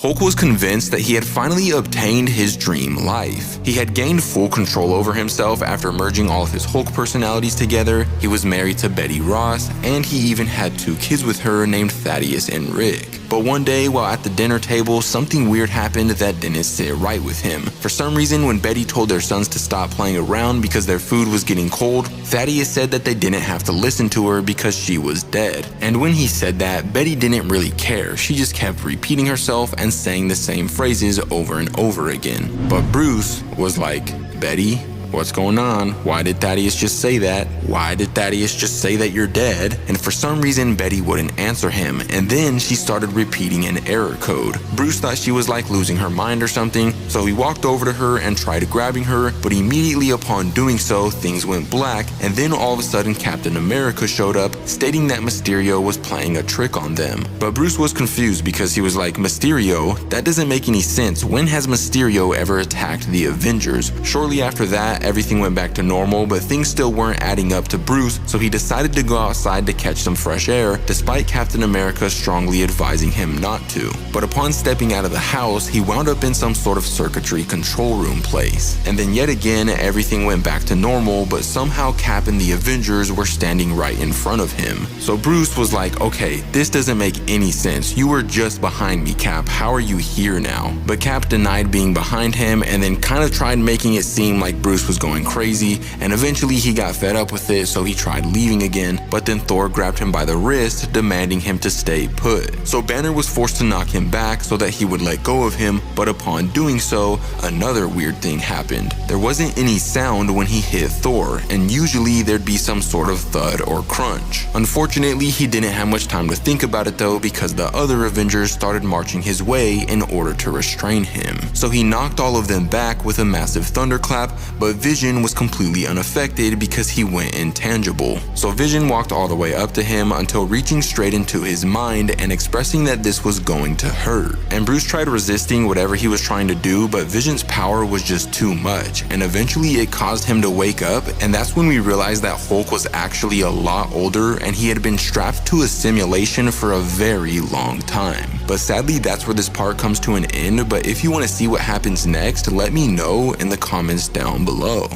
Hulk was convinced that he had finally obtained his dream life. He had gained full control over himself after merging all of his Hulk personalities together. He was married to Betty Ross, and he even had 2 kids with her named Thaddeus and Rick. But one day, while at the dinner table, something weird happened that didn't sit right with him. For some reason, when Betty told their sons to stop playing around because their food was getting cold, Thaddeus said that they didn't have to listen to her because she was dead. And when he said that, Betty didn't really care. She just kept repeating herself and saying the same phrases over and over again. But Bruce was like, "Betty, what's going on? Why did Thaddeus just say that? Why did Thaddeus just say that you're dead?" And for some reason, Betty wouldn't answer him, and then she started repeating an error code. Bruce thought she was like losing her mind or something, so he walked over to her and tried grabbing her, but immediately upon doing so, things went black, and then all of a sudden Captain America showed up, stating that Mysterio was playing a trick on them. But Bruce was confused because he was like, "Mysterio? That doesn't make any sense. When has Mysterio ever attacked the Avengers?" Shortly after that, everything went back to normal, but things still weren't adding up to Bruce, so he decided to go outside to catch some fresh air, despite Captain America strongly advising him not to. But upon stepping out of the house, he wound up in some sort of circuitry control room place. And then yet again, everything went back to normal, but somehow Cap and the Avengers were standing right in front of him. So Bruce was like, "Okay, this doesn't make any sense. You were just behind me, Cap. How are you here now?" But Cap denied being behind him and then kind of tried making it seem like Bruce was going crazy, and eventually he got fed up with it, so he tried leaving again, but then Thor grabbed him by the wrist, demanding him to stay put. So Banner was forced to knock him back so that he would let go of him, but upon doing so, another weird thing happened. There wasn't any sound when he hit Thor, and usually there'd be some sort of thud or crunch. Unfortunately, he didn't have much time to think about it though, because the other Avengers started marching his way in order to restrain him. So he knocked all of them back with a massive thunderclap, but Vision was completely unaffected because he went intangible. So Vision walked all the way up to him until reaching straight into his mind and expressing that this was going to hurt. And Bruce tried resisting whatever he was trying to do, but Vision's power was just too much, and eventually it caused him to wake up, and that's when we realized that Hulk was actually a lot older and he had been strapped to a simulation for a very long time. But sadly, that's where this part comes to an end, but if you want to see what happens next, let me know in the comments down below.